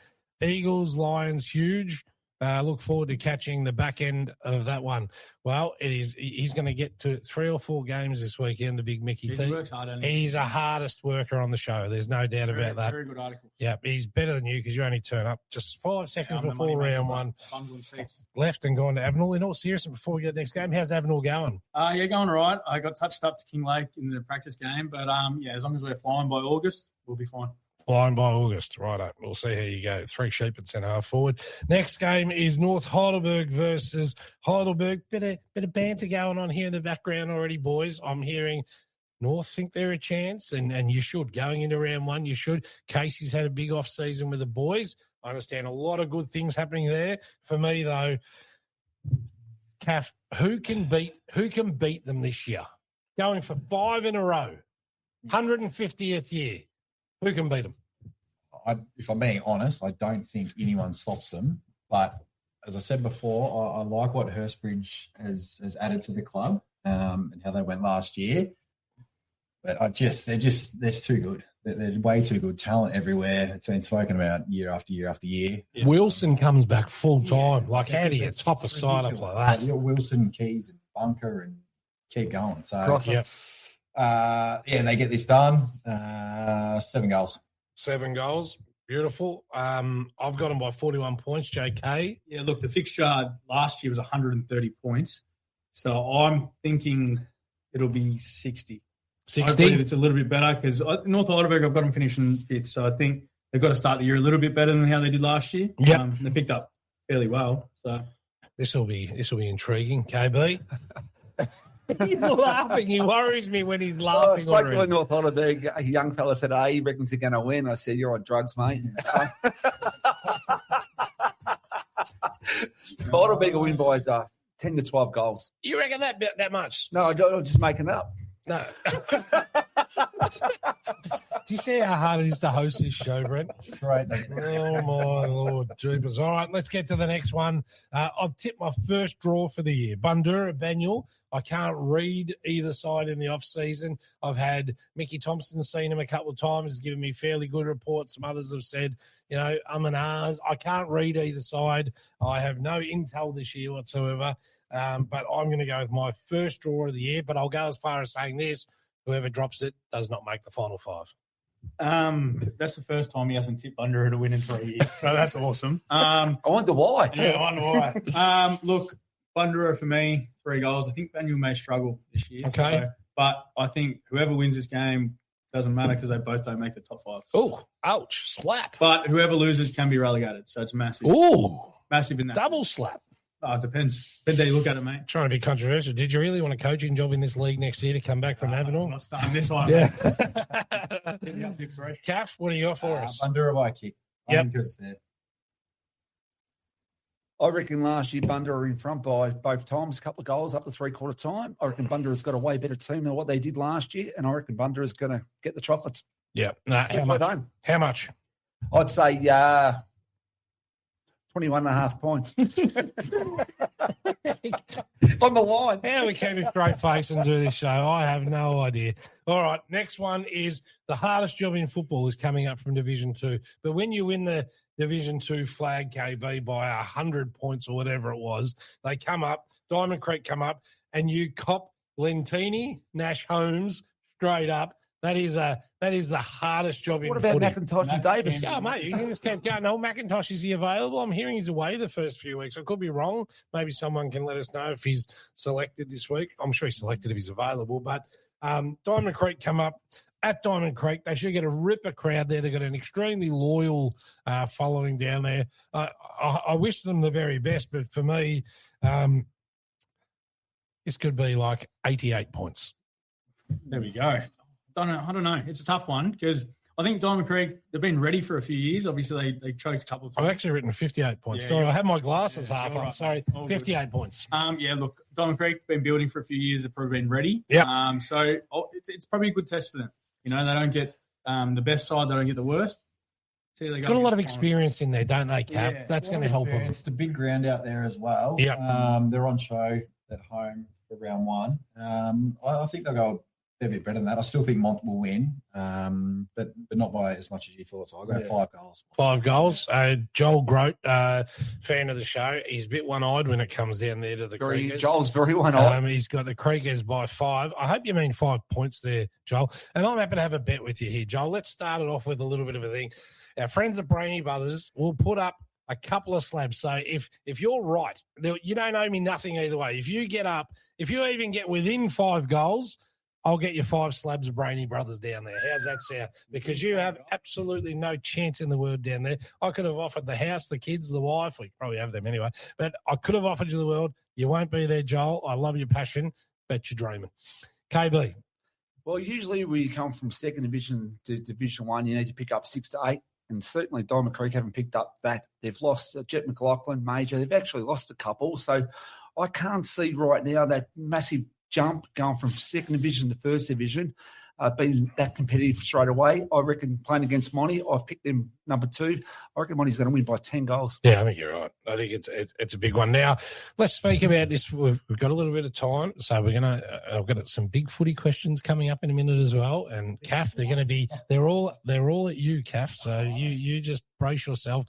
Eagles, Lions, huge. Look forward to catching the back end of that one. Well, he's going to get to 3 or 4 games this weekend, the big Mickey T. He works hard, he's the hardest worker on the show. There's no doubt about that. Very good article. Yeah, he's better than you because you only turn up just 5 seconds before round one. Left and gone to Avenel. In all seriousness, before we get the next game, how's Avenel going? Yeah, going all right. I got touched up to King Lake in the practice game, but as long as we're flying by August, we'll be fine. Flying by August. Righto. We'll see how you go. 3 sheep at centre-half forward. Next game is North Heidelberg versus Heidelberg. Bit of banter going on here in the background already, boys. I'm hearing North think they're a chance, and you should. Going into round one, you should. Casey's had a big off-season with the boys. I understand a lot of good things happening there. For me, though, Caff, who can beat them this year? Going for 5 in a row. 150th year. Who can beat them? If I'm being honest, I don't think anyone stops them. But as I said before, I like what Hurstbridge has added to the club and how they went last year. But they're too good. They're way too good. Talent everywhere. It's been spoken about year after year after year. Yeah. Wilson comes back full time. How do you get top of side up like that? You got Wilson, Keys, and Bunker, and keep going. So they get this done. 7 goals. 7 goals. Beautiful. I've got them by 41 points, JK. Yeah, look, the fixture last year was 130 points. So I'm thinking it'll be 60. 60? Hopefully it's a little bit better because North Heidelberg, I've got them finishing 5th. So I think they've got to start the year a little bit better than how they did last year. Yeah. They picked up fairly well. So this will be intriguing, KB. He's laughing. He worries me when he's laughing. I spoke to a North Heidelberg, a young fella said, he reckons they're going to win. I said, you're on drugs, mate. Heidelberg will win by 10 to 12 goals. You reckon that much? No, I'm just making it up. No. Do you see how hard it is to host this show, Brent? It's great. Oh, my Lord. Jeepers. All right, let's get to the next one. I've tipped my first draw for the year. Bundoora, Banyul. I can't read either side in the off-season. I've had Mickey Thompson seen him a couple of times, has given me fairly good reports. Some others have said, and ahs. I can't read either side. I have no intel this year whatsoever. But I'm going to go with my first draw of the year. But I'll go as far as saying this: whoever drops it does not make the final 5. That's the first time he hasn't tipped Bundoora to win in 3 years, so that's awesome. I wonder why. Yeah, I wonder why. Look, Bundoora for me, 3 goals. I think Banyul may struggle this year. Okay. But I think whoever wins this game doesn't matter because they both don't make the top 5. Oh, ouch! Slap. But whoever loses can be relegated, so it's massive. Oh, massive in that. Double slap. Oh, it depends. Depends how you look at it, mate. Trying to be controversial. Did you really want a coaching job in this league next year to come back from Avenel? I'm not starting this one. Yeah. Caff, what do you got for us? Bundoora by a kick. Yep. Because they're I reckon last year Bundah were in front by both times, a couple of goals up to three-quarter time. I reckon Bundah has got a way better team than what they did last year, and I reckon Bundah is going to get the chocolates. Yeah. No, how much? How much? I'd say 21.5 points. On the line. How do we keep a straight face and do this show? I have no idea. All right, next one is the hardest job in football is coming up from Division 2. But when you win the Division 2 flag, KB, by 100 points or whatever it was, they come up, Diamond Creek come up, and you cop Lentini, Nash Holmes straight up. That is the hardest job in footy. What about McIntosh and Davis? Yeah, mate, you can just keep going. No, McIntosh, is he available? I'm hearing he's away the first few weeks. I could be wrong. Maybe someone can let us know if he's selected this week. I'm sure he's selected if he's available. But Diamond Creek come up at Diamond Creek. They should get a ripper crowd there. They've got an extremely loyal following down there. I wish them the very best, but for me, this could be like 88 points. There we go. I don't know. It's a tough one because I think Diamond Creek, they've been ready for a few years. Obviously, they choked a couple of times. I've actually written 58 points. Sorry, I have my glasses half on. Sorry, 58 points. Look, Diamond Creek been building for a few years. They've probably been ready. Yeah. So it's probably a good test for them. You know, they don't get the best side. They don't get the worst. So they got a lot of experience in there, don't they, Cap? Yeah, that's going to help them. It's a big ground out there as well. Yeah. They're on show at home for round one. I think they'll go a bit better than that. I still think Mont will win, but not by as much as you thought. So I'll go 5 goals. 5 goals. Joel Grote, fan of the show. He's a bit one-eyed when it comes down there to the Creekers. Joel's very one-eyed. He's got the Creekers by 5. I hope you mean 5 points there, Joel. And I'm happy to have a bet with you here, Joel. Let's start it off with a little bit of a thing. Our friends at Brainy Brothers will put up a couple of slabs. So if you're right, you don't owe me nothing either way. If you get up, if you even get within 5 goals, I'll get you 5 slabs of Brainy Brothers down there. How's that sound? Because you have absolutely no chance in the world down there. I could have offered the house, the kids, the wife. We probably have them anyway. But I could have offered you the world. You won't be there, Joel. I love your passion, but you're dreaming. KB. Well, usually when you come from second division to Division 1, you need to pick up 6 to 8. And certainly Diamond Creek haven't picked up that. They've lost Jet McLaughlin, Major. They've actually lost a couple. So I can't see right now that massive jump going from second division to first division being that competitive straight away. I reckon playing against Monty, I've picked them number 2. I reckon Monty's going to win by 10 goals. Yeah, I think you're right. I think it's a big one. Now, let's speak about this. We've got a little bit of time, so we're going to. I've got some big footy questions coming up in a minute as well. And Caff, they're all at you, Caff. So you just brace yourself.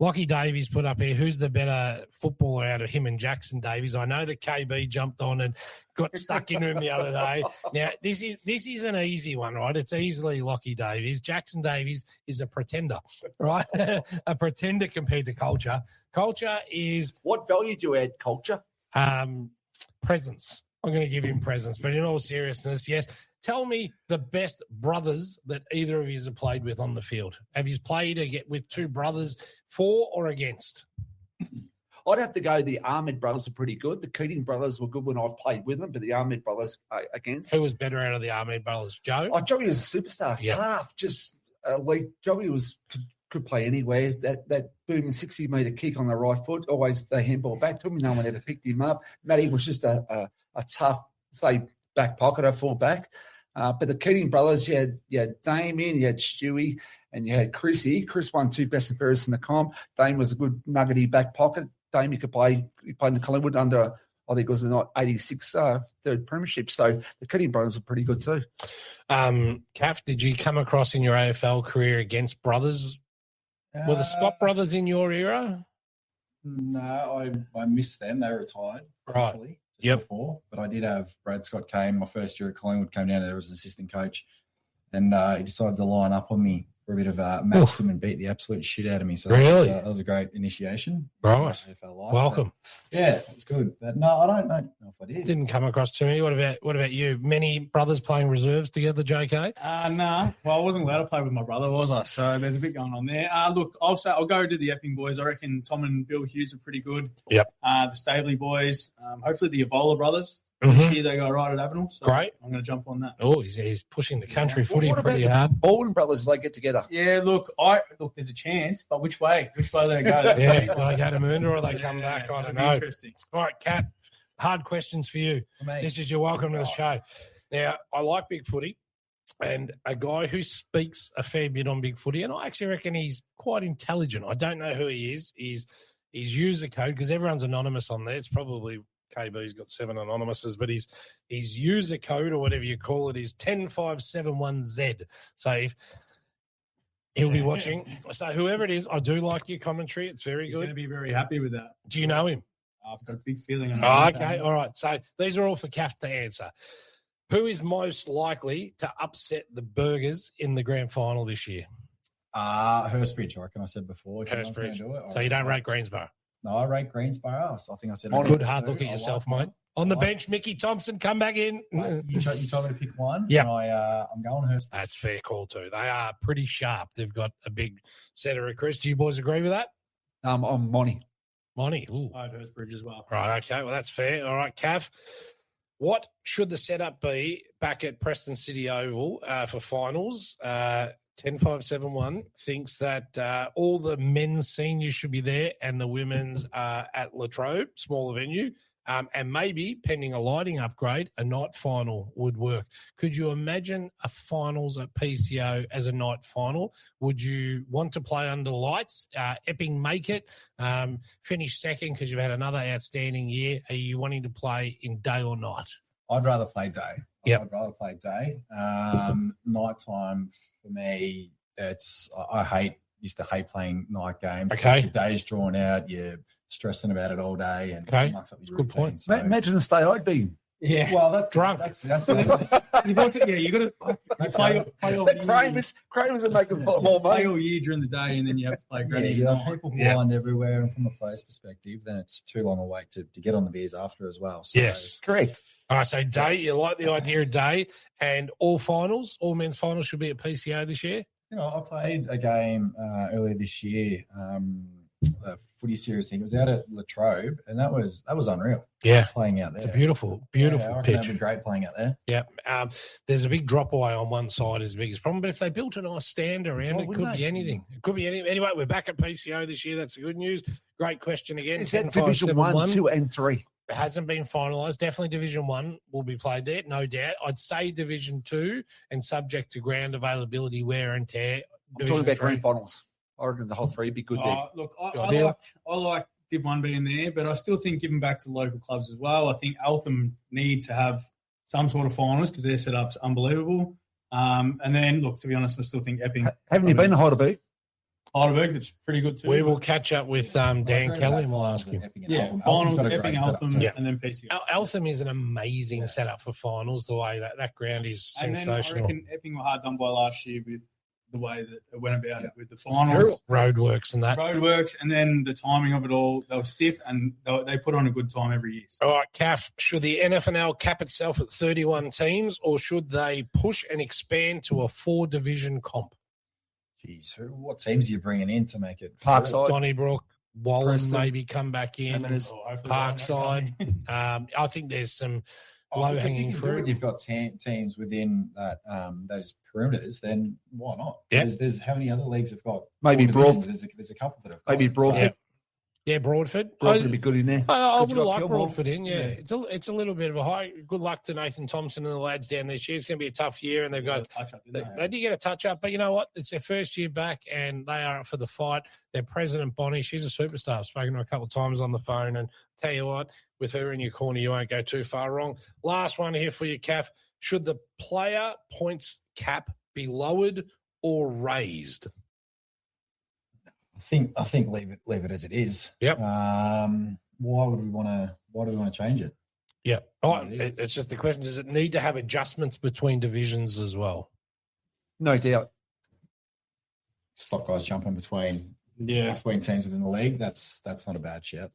Lockie Davies put up here, who's the better footballer out of him and Jackson Davies? I know that KB jumped on and got stuck in him the other day. Now, this is an easy one, right? It's easily Lockie Davies. Jackson Davies is a pretender, right? A pretender compared to Culture. Culture is... What value do you add, Culture? Presence. I'm going to give him presence. But in all seriousness, yes. Tell me the best brothers that either of you have played with on the field. Have you played with 2 brothers, for or against? I'd have to go the Ahmed brothers are pretty good. The Keating brothers were good when I played with them, but the Ahmed brothers against. Who was better out of the Ahmed brothers? Joe? Oh, Joey was a superstar. Tough, just elite. Joey could play anywhere. That booming 60-metre kick on the right foot, always the handball back to him. No one ever picked him up. Matty was just a tough, say, back pocketer, full back. But the Keating brothers, you had Damien, you had Stewie, and you had Chrissy. Chris won 2 best and fairest in the comp. Dame was a good nuggety back pocket. Dame, he played in the Collingwood under, I think it was the 86 third premiership. So the Keating brothers are pretty good too. Caff, did you come across in your AFL career against brothers? Were the Scott brothers in your era? No, I missed them. They retired. Right. Actually. Before, but I did have Brad Scott came my first year at Collingwood, came down there as an assistant coach, and he decided to line up on me for a bit of maxim and beat the absolute shit out of me. So really? That was a great initiation. Right. Welcome. Yeah, it was good. But no, I don't know if I did. Didn't come across too many. What about you? Many brothers playing reserves together, JK? No. Well, I wasn't allowed to play with my brother, was I? So there's a bit going on there. Look, I'll go to the Epping boys. I reckon Tom and Bill Hughes are pretty good. Yep. The Staveley boys. Hopefully the Evola brothers. This year they go right at Avenel. So great. I'm going to jump on that. Oh, he's pushing the country footy pretty hard. Baldwin brothers, they get together better. Yeah, look, there's a chance, but which way? Which way they go? Yeah, do they go to Moonda or they come back? I don't know. Interesting. All right, Kat, hard questions for you. This is your welcome to the show. Now, I like big footy, and a guy who speaks a fair bit on big footy, and I actually reckon he's quite intelligent. I don't know who he is. He's user code, because everyone's anonymous on there. It's probably KB's got 7 anonymouses, but his user code, or whatever you call it, is 10571Z. So if he'll be watching. So whoever it is, I do like your commentary. It's very good. He's going to be very happy with that. Do you know him? I've got a big feeling. Okay, all right. So these are all for Caff to answer. Who is most likely to upset the Burgers in the grand final this year? Hurstbridge, I reckon I said before. Hurstbridge. So you don't rate Greensboro? No, I rate Greensboro. I think I said good hard look at yourself, mate. On the bench, Mickey Thompson, come back in. You told me to pick one. Yeah. I'm going Hurstbridge. That's fair call too. They are pretty sharp. They've got a big set of recruits. Do you boys agree with that? I'm Monty. Monty. Ooh. I had Hurstbridge as well. Right, okay. Well, that's fair. All right, Cav. What should the setup be back at Preston City Oval for finals? 10571 thinks that all the men's seniors should be there and the women's at Latrobe, smaller venue. And maybe, pending a lighting upgrade, a night final would work. Could you imagine a finals at PCO as a night final? Would you want to play under lights? Epping make it, finish second because you've had another outstanding year. Are you wanting to play in day or night? I'd rather play day. Yep. I'd rather play day. Nighttime for me, used to hate playing night games. Okay. The day's drawn out, you're stressing about it all day, and okay. It mucks up your good routine. point. So, Imagine the state I'd be in. Yeah. Well, that's drunk. That's you got to play all year. Cravens are making a lot more Play money. all year during the day, and then you have to play granny. People blind everywhere, and from a player's perspective, then it's too long a wait to get on the beers after as well. So, yes, correct. All right, so day, you like the idea of day, and all men's finals should be at PCO this year? You know, I played a game earlier this year, a footy series thing. It was out at Latrobe, and that was unreal. Yeah, playing out there. It's a beautiful I pitch. that'd be great playing out there. Yeah, there's a big drop away on one side is the biggest problem. But if they built a nice stand around, it could be anything. It could be anything. Anyway, we're back at PCO this year. That's the good news. Great question again. Is that Division 1, 2, and 3? It hasn't been finalised. Definitely Division 1 will be played there, no doubt. I'd say Division 2 and subject to ground availability, wear and tear. I'm talking about grand finals. I reckon the whole 3 would be good there. Look, I like Div 1 being there, but I still think giving back to the local clubs as well. I think Eltham need to have some sort of finals because their setup's unbelievable. And then, look, to be honest, I still think Epping. Haven't you been to Heidelberg? Heidelberg, that's pretty good too. We will catch up with Dan Kelly and we'll ask him. Finals, Epping, Eltham, and then PCO. Eltham is an amazing setup for finals, the way that ground is sensational. And then I reckon Epping were hard done by last year with the way that it went about it with the finals. Roadworks and that. Roadworks, and then the timing of it all, they were stiff and they put on a good time every year. So. All right, Caff, should the NFNL cap itself at 31 teams or should they push and expand to a 4-division comp? Jeez, what teams are you bringing in to make it? Parkside. Donnybrook, Wallen Preston. maybe come back in. Parkside. I think there's some low-hanging fruit. You've got teams within that those perimeters, then why not? Yeah. There's how many other leagues have got? Maybe Broad. There's a couple that have got. Maybe Broadford. Yeah, Broadford. Broadford would be good in there. I would like Broadford in, yeah. It's a little bit of a high. Good luck to Nathan Thompson and the lads down this year. It's going to be a tough year, and they've got they did get a touch-up, but you know what? It's their first year back, and they are up for the fight. Their president, Bonnie, she's a superstar. I've spoken to her a couple of times on the phone, and tell you what, with her in your corner, you won't go too far wrong. Last one here for you, Caff. Should the player points cap be lowered or raised? I think leave it as it is. Yep. Why do we want to change it? Yeah. It's just the question: does it need to have adjustments between divisions as well? No doubt. Stop guys jumping between teams within the league. That's not a bad shit.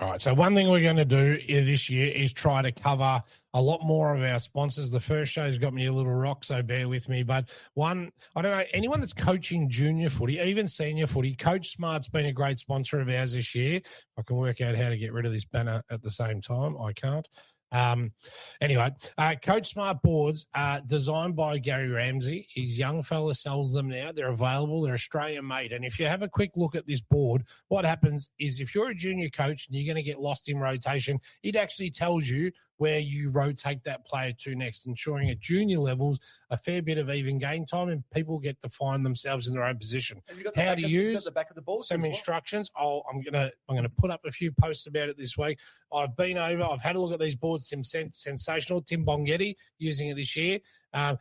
All right, so one thing we're going to do this year is try to cover a lot more of our sponsors. The first show's got me a little rock, so bear with me. But I don't know, anyone that's coaching junior footy, even senior footy, Coach Smart's been a great sponsor of ours this year. I can work out how to get rid of this banner at the same time. I can't. Anyway, Coach Smart boards are designed by Gary Ramsey. His young fella sells them now. They're available. They're Australian made. And if you have a quick look at this board, what happens is if you're a junior coach and you're going to get lost in rotation, it actually tells you where you rotate that player to next, ensuring at junior levels a fair bit of even game time and people get to find themselves in their own position. How to use the back of the board, some instructions. I'm gonna put up a few posts about it this week. I've been over. I've had a look at these boards. Some sensational. Tim Bonghetti using it this year. I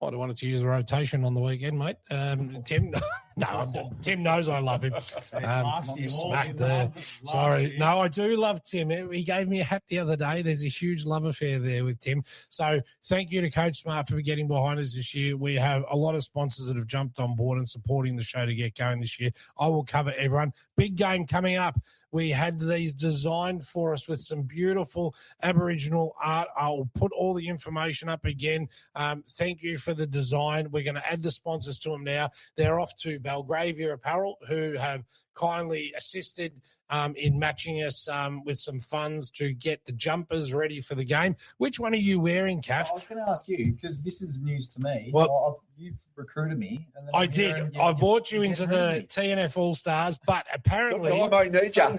wanted to use a rotation on the weekend, mate. Tim, Tim knows I love him. Smack there. Sorry. No, I do love Tim. He gave me a hat the other day. There's a huge love affair there with Tim. So thank you to Coach Smart for getting behind us this year. We have a lot of sponsors that have jumped on board and supporting the show to get going this year. I will cover everyone. Big game coming up. We had these designed for us with some beautiful Aboriginal art. I'll put all the information up again. Thank you for the design. We're going to add the sponsors to them now. They're off to Belgravia Apparel, who have kindly assisted in matching us with some funds to get the jumpers ready for the game. Which one are you wearing, Caff? I was going to ask you, because this is news to me. Well, you've recruited me. And then I did. I brought you into the TNF All-Stars, but apparently... I need you.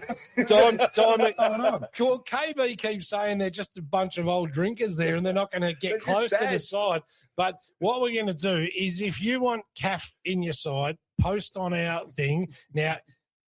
KB keeps saying they're just a bunch of old drinkers there and they're not going to get close to the side. But what we're going to do is if you want Caff in your side, post on our thing. Now,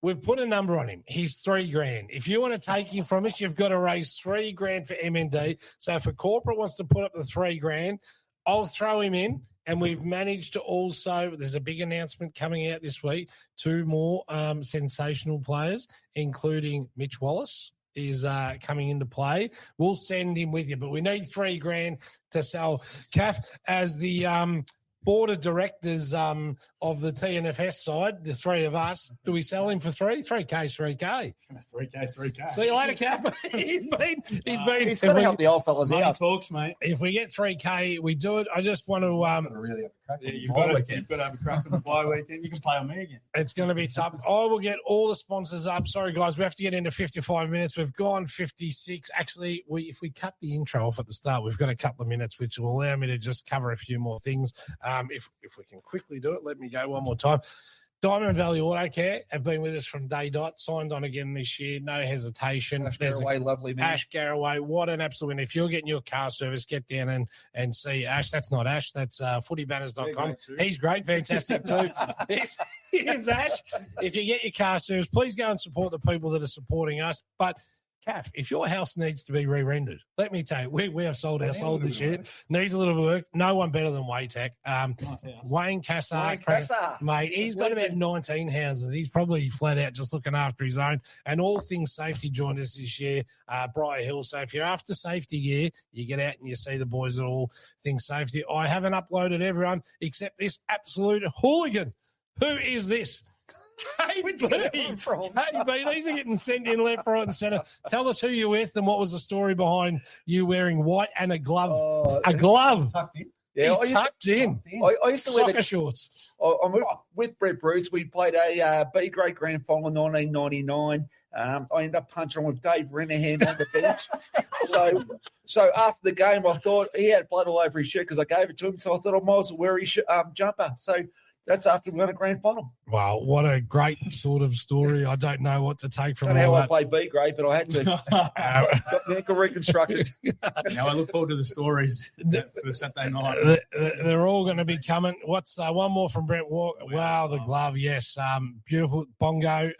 we've put a number on him. He's $3,000. If you want to take him from us, you've got to raise $3,000 for MND. So if a corporate wants to put up the $3,000, I'll throw him in. And we've managed to also, there's a big announcement coming out this week, 2 more sensational players, including Mitch Wallace is coming into play. We'll send him with you, but we need $3,000 to sell. Caff, as the board of directors of the TNFS side, the three of us, do we sell him for 3K, 3K? 3K. See you later, Cap. He's going to help the old fellas out. Talks, mate. If we get 3K, we do it. I just want to really have a crack. You've got to have a crack on the bye weekend. You can play on me again. It's going to be tough. I will get all the sponsors up. Sorry, guys, we have to get into 55 minutes. We've gone 56. Actually, if we cut the intro off at the start, we've got a couple of minutes, which will allow me to just cover a few more things. If we can quickly do it, let me go one more time. Diamond Valley Auto Care have been with us from day dot, signed on again this year, no hesitation. Ash Garraway, lovely man. Ash Garraway, what an absolute. If you're getting your car service, get down and see Ash. That's not Ash, that's footybanners.com. He's great, fantastic too. Here's Ash. If you get your car service, please go and support the people that are supporting us. But Caff, if your house needs to be re-rendered, let me tell you, we have sold our soul this year. Needs a little bit of work. No one better than Waytech. Wayne Cassar, mate, he's got about 19 houses. He's probably flat out just looking after his own. And all things safety joined us this year, Briar Hill. So if you're after safety gear, you get out and you see the boys at all things safety. I haven't uploaded everyone except this absolute hooligan. Who is this? KB, these are getting sent in left, right, and centre. Tell us who you're with and what was the story behind you wearing white and a glove. A glove. Tucked in. Yeah, he's tucked in. I used to wear soccer shorts. I'm with Brett Bruce. We played a B grade grand final in 1999. I ended up punching on with Dave Renahan on the bench. So after the game, I thought he had blood all over his shirt because I gave it to him. So I thought I might as well wear his jumper. So that's after we won a grand final. Wow, what a great sort of story. I don't know what to take from I don't know all how that. I played B grade, but I had to. Got the ankle reconstructed. Now I look forward to the stories for Saturday night. They're all going to be coming. What's one more from Brent Walker? Wow, the glove, yes. Beautiful. Bongo,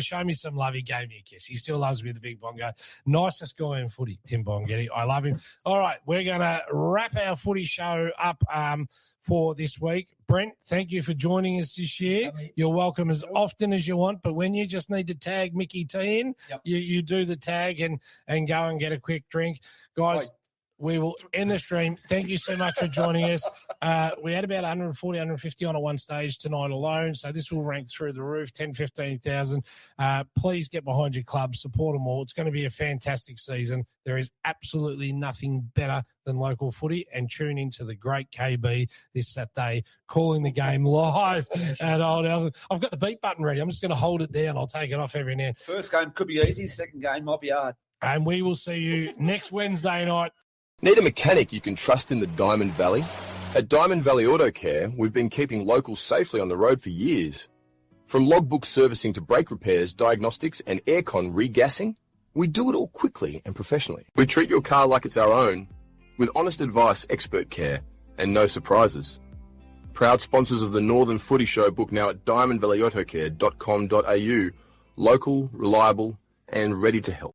show me some love. He gave me a kiss. He still loves me, the big Bongo. Nicest guy in footy, Tim Bonghetti. I love him. All right, we're going to wrap our footy show up for this week. Brent, thank you for joining us this year. You're welcome as often as you want, but when you just need to tag Mickey T in, you do the tag and go and get a quick drink. Guys, we will end the stream. Thank you so much for joining us. We had about 140, 150 on at one stage tonight alone, so this will rank through the roof, 10, 15,000. Please get behind your club, support them all. It's going to be a fantastic season. There is absolutely nothing better than local footy, and tune into the great KB this Saturday, calling the game live at Old Eltham. I've got the beat button ready. I'm just going to hold it down. I'll take it off every now and then. First game could be easy. Second game might be hard. And we will see you next Wednesday night. Need a mechanic you can trust in the Diamond Valley? At Diamond Valley Auto Care, we've been keeping locals safely on the road for years. From logbook servicing to brake repairs, diagnostics and aircon regassing, we do it all quickly and professionally. We treat your car like it's our own, with honest advice, expert care, and no surprises. Proud sponsors of the Northern Footy Show, book now at diamondvalleyautocare.com.au. Local, reliable, and ready to help.